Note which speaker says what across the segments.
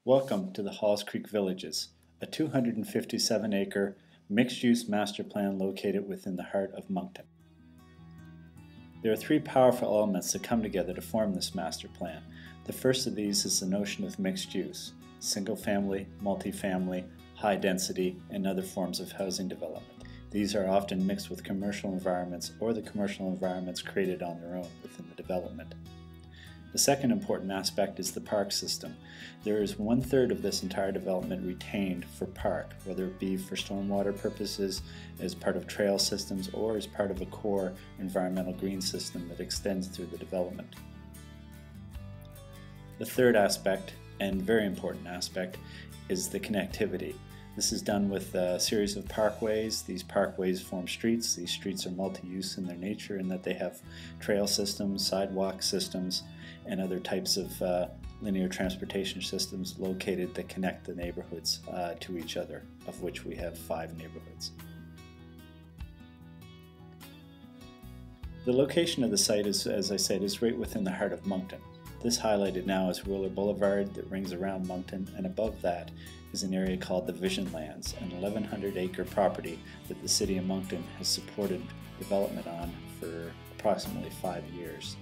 Speaker 1: Welcome to the Halls Creek Villages, a 257-acre mixed-use master plan located within the heart of Moncton. There are three powerful elements that come together to form this master plan. The first of these is the notion of mixed use: single-family, multifamily, high density, and other forms of housing development. These are often mixed with commercial environments or the commercial environments created on their own within the development. The second important aspect is the park system. There is 1/3 of this entire development retained for park, whether it be for stormwater purposes, as part of trail systems, or as part of a core environmental green system that extends through the development. The third aspect, and very important aspect, is the connectivity. This is done with a series of parkways. These parkways form streets. These streets are multi-use in their nature in that they have trail systems, sidewalk systems, and other types of linear transportation systems located that connect the neighborhoods to each other, of which we have 5 neighborhoods. The location of the site is, as I said, is right within the heart of Moncton. This highlighted now is Wheeler Boulevard that rings around Moncton, and above that is an area called the Vision Lands, an 1,100-acre property that the City of Moncton has supported development on for approximately 5 years.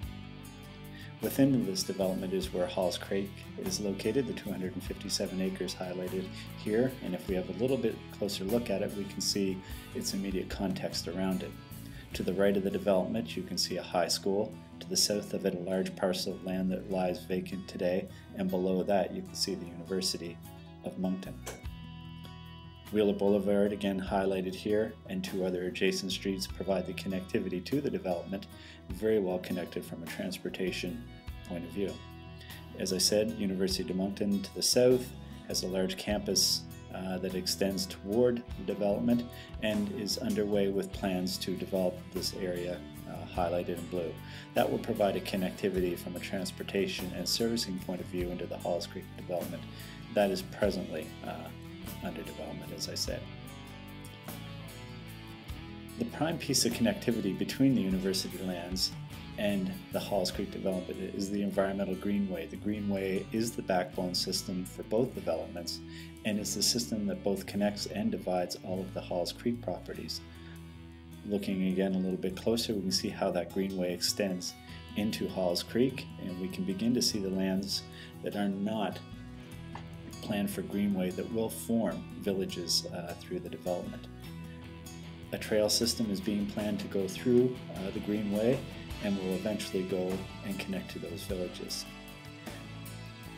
Speaker 1: Within this development is where Halls Creek is located, the 257 acres highlighted here, and if we have a little bit closer look at it, we can see its immediate context around it. To the right of the development, you can see a high school. To the south of it, a large parcel of land that lies vacant today, and below that you can see the University of Moncton. Wheeler Boulevard, again highlighted here, and 2 other adjacent streets provide the connectivity to the development, very well connected from a transportation point of view. As I said, University of Moncton to the south has a large campus that extends toward the development and is underway with plans to develop this area highlighted in blue. That will provide a connectivity from a transportation and servicing point of view into the Halls Creek development. That is presently under development, as I said. The prime piece of connectivity between the university lands and the Halls Creek development is the environmental greenway. The greenway is the backbone system for both developments, and it's the system that both connects and divides all of the Halls Creek properties. Looking again a little bit closer, we can see how that greenway extends into Halls Creek, and we can begin to see the lands that are not planned for greenway that will form villages through the development. A trail system is being planned to go through the greenway and will eventually go and connect to those villages.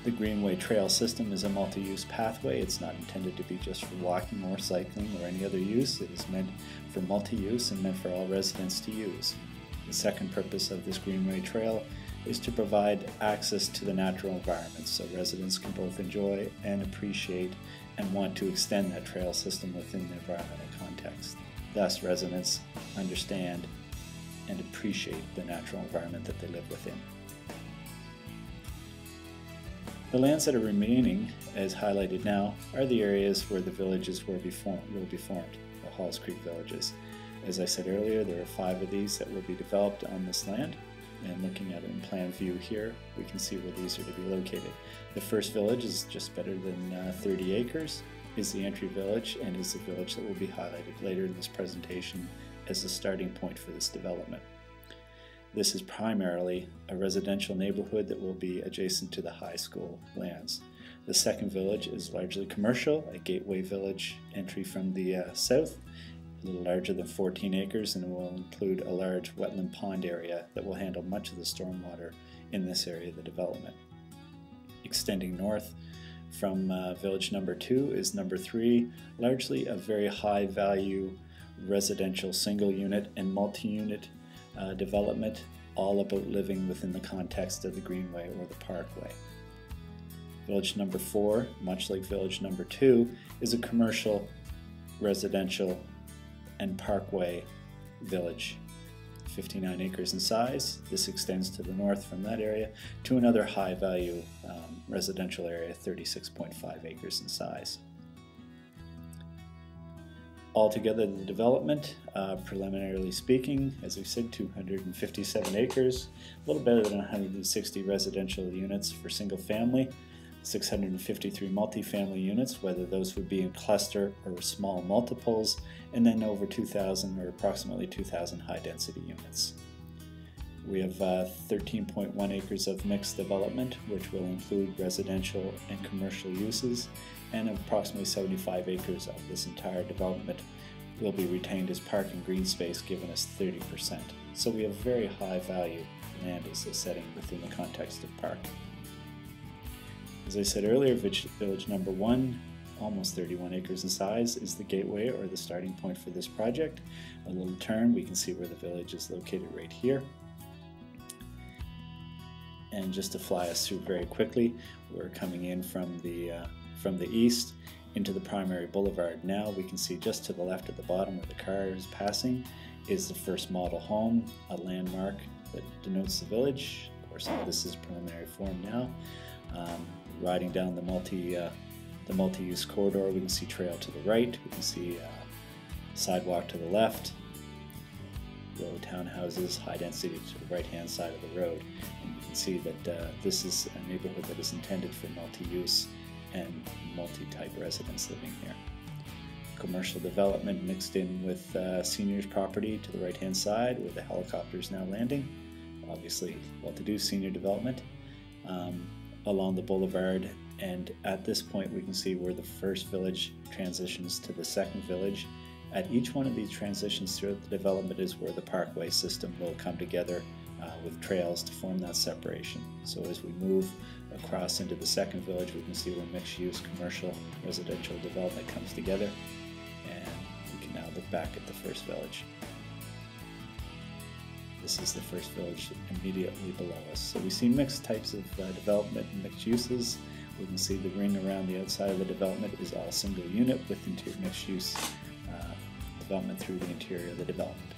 Speaker 1: The Greenway Trail system is a multi-use pathway. It's not intended to be just for walking or cycling or any other use. It is meant for multi-use and meant for all residents to use. The second purpose of this Greenway Trail is to provide access to the natural environment so residents can both enjoy and appreciate and want to extend that trail system within the environmental context. Thus, residents understand and appreciate the natural environment that they live within. The lands that are remaining, as highlighted now, are the areas where the villages will be formed, the Halls Creek villages. As I said earlier, there are 5 of these that will be developed on this land, and looking at it in plan view here, we can see where these are to be located. The first village is just better than 30 acres, is the entry village, and is the village that will be highlighted later in this presentation as the starting point for this development. This is primarily a residential neighborhood that will be adjacent to the high school lands. The second village is largely commercial, a gateway village entry from the south, a little larger than 14 acres, and it will include a large wetland pond area that will handle much of the stormwater in this area of the development. Extending north from village number 2 is number 3, largely a very high value residential single unit and multi-unit development, all about living within the context of the greenway or the parkway. Village number 4, much like village number 2, is a commercial, residential, and parkway village. 59 acres in size. This extends to the north from that area to another high value residential area, 36.5 acres in size. Altogether, the development, preliminarily speaking, as we said, 257 acres, a little better than 160 residential units for single family, 653 multifamily units, whether those would be in cluster or small multiples, and then over 2,000 or approximately 2,000 high-density units. We have 13.1 acres of mixed development, which will include residential and commercial uses, and approximately 75 acres of this entire development will be retained as park and green space, giving us 30%. So we have very high value land as a setting within the context of park. As I said earlier, village number 1, almost 31 acres in size, is the gateway or the starting point for this project. A little turn, we can see where the village is located right here. And just to fly us through very quickly, we're coming in from the east into the primary boulevard. Now we can see just to the left at the bottom where the car is passing is the first model home, a landmark that denotes the village. Of course, this is preliminary form now. Riding down the multi-use corridor, we can see trail to the right, we can see sidewalk to the left, row of townhouses, high density to the right-hand side of the road. And you can see that this is a neighborhood that is intended for multi-use and multi-type residents living here. Commercial development mixed in with seniors property to the right-hand side where the helicopter is now landing. Obviously well-to-do senior development. Along the boulevard, and at this point we can see where the first village transitions to the second village. At each one of these transitions throughout the development is where the parkway system will come together with trails to form that separation. So as we move across into the second village, we can see where mixed-use commercial residential development comes together, and we can now look back at the first village. This is the first village immediately below us. So we see mixed types of development and mixed uses. We can see the ring around the outside of the development is all single unit with mixed use development through the interior of the development.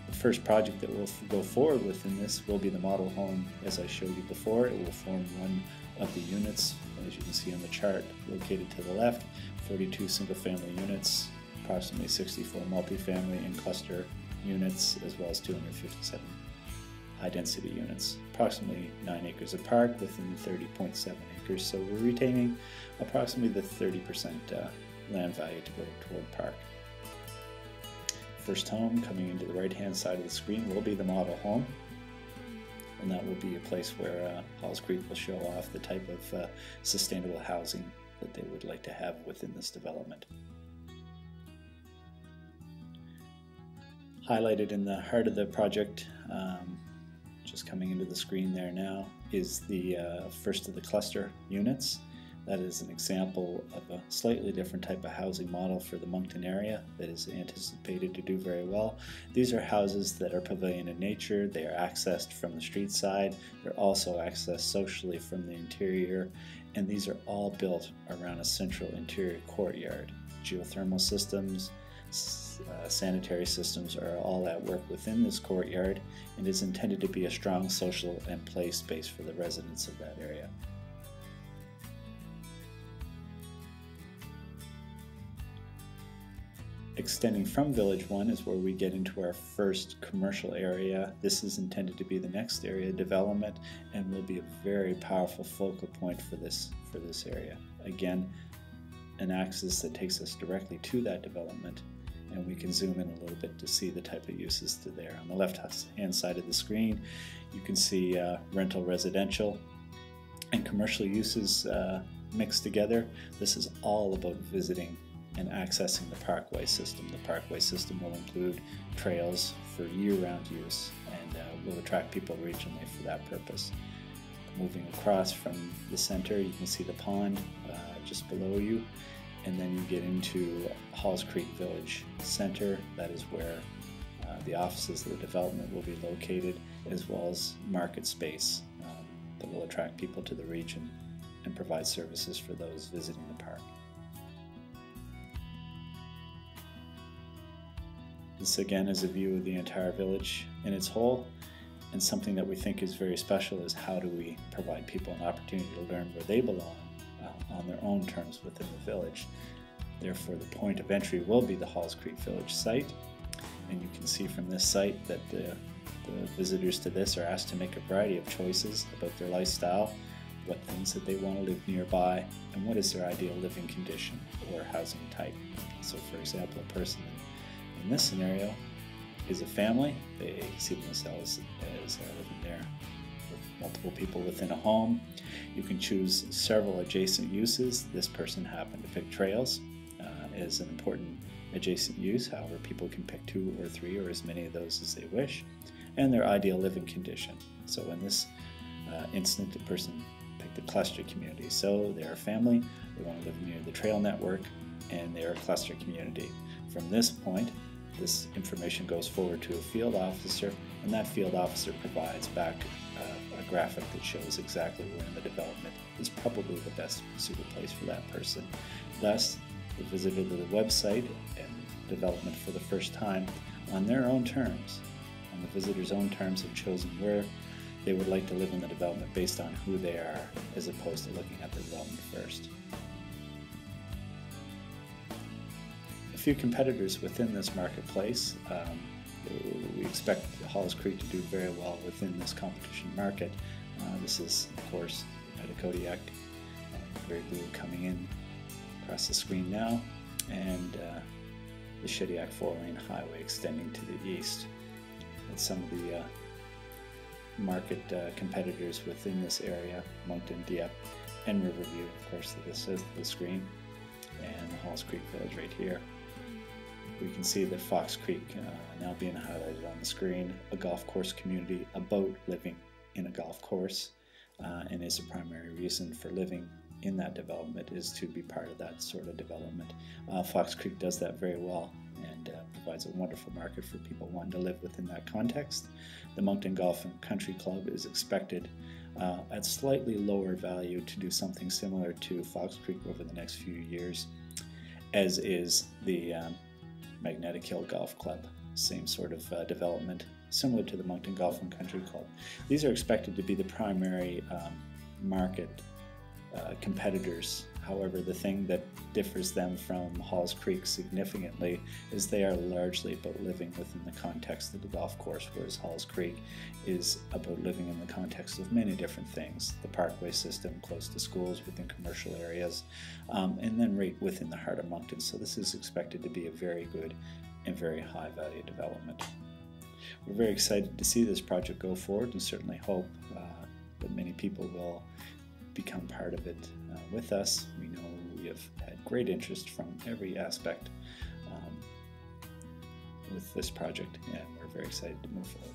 Speaker 1: The first project that will go forward within this will be the model home. As I showed you before, it will form one of the units, as you can see on the chart, located to the left, 42 single family units, approximately 64 multifamily and cluster units, as well as 257 high-density units, approximately 9 acres of park within 30.7 acres. So we're retaining approximately the 30% land value to go toward park. First home coming into the right-hand side of the screen will be the model home, and that will be a place where Halls Creek will show off the type of sustainable housing that they would like to have within this development. Highlighted in the heart of the project, just coming into the screen there now, is the first of the cluster units. That is an example of a slightly different type of housing model for the Moncton area that is anticipated to do very well. These are houses that are pavilion in nature. They are accessed from the street side. They're also accessed socially from the interior, and these are all built around a central interior courtyard. Geothermal systems, sanitary systems are all at work within this courtyard, and is intended to be a strong social and play space for the residents of that area. Extending from Village 1 is where we get into our first commercial area. This is intended to be the next area development and will be a very powerful focal point for this area. Again, an axis that takes us directly to that development, and we can zoom in a little bit to see the type of uses to there. On the left-hand side of the screen, you can see rental residential and commercial uses mixed together. This is all about visiting and accessing the parkway system. The parkway system will include trails for year-round use and will attract people regionally for that purpose. Moving across from the center, you can see the pond just below you, and then you get into Halls Creek Village Center. That is where the offices of the development will be located, as well as market space that will attract people to the region and provide services for those visiting the park. This again is a view of the entire village in its whole, and something that we think is very special is how do we provide people an opportunity to learn where they belong on their own terms within the village. Therefore, the point of entry will be the Halls Creek Village site, and you can see from this site that the visitors to this are asked to make a variety of choices about their lifestyle, what things that they want to live nearby, and what is their ideal living condition or housing type. So for example, a person in this scenario is a family. They see themselves as living there with multiple people within a home. You can choose several adjacent uses. This person happened to pick trails as an important adjacent use. However, people can pick 2 or 3 or as many of those as they wish, and their ideal living condition. So in this instance, the person picked a cluster community. So they're a family, they want to live near the trail network, and they're a cluster community. From this point, this information goes forward to a field officer, and that field officer provides back a graphic that shows exactly where in the development is probably the best suited place for that person. Thus, the visitor to the website and development for the first time on their own terms, on the visitor's own terms, have chosen where they would like to live in the development based on who they are, as opposed to looking at the development first. A few competitors within this marketplace. We expect Halls Creek to do very well within this competition market. This is, of course, Petitcodiac, very blue coming in across the screen now, and the Shediac 4-lane highway extending to the east. And some of the market competitors within this area: Moncton, Dieppe, and Riverview, of course, this is the screen, and the Halls Creek Village right here. We can see that Fox Creek now being highlighted on the screen, a golf course community about living in a golf course, and is a primary reason for living in that development is to be part of that sort of development. Fox Creek does that very well and provides a wonderful market for people wanting to live within that context. The Moncton Golf and Country Club is expected at slightly lower value to do something similar to Fox Creek over the next few years, as is the Magnetic Hill Golf Club. Same sort of development, similar to the Moncton Golf and Country Club. These are expected to be the primary market competitors. However, the thing that differs them from Halls Creek significantly is they are largely about living within the context of the golf course, whereas Halls Creek is about living in the context of many different things: the parkway system, close to schools, within commercial areas, and then right within the heart of Moncton. So this is expected to be a very good and very high value development. We're very excited to see this project go forward, and certainly hope that many people will become part of it with us. We know we have had great interest from every aspect with this project, and we're very excited to move forward.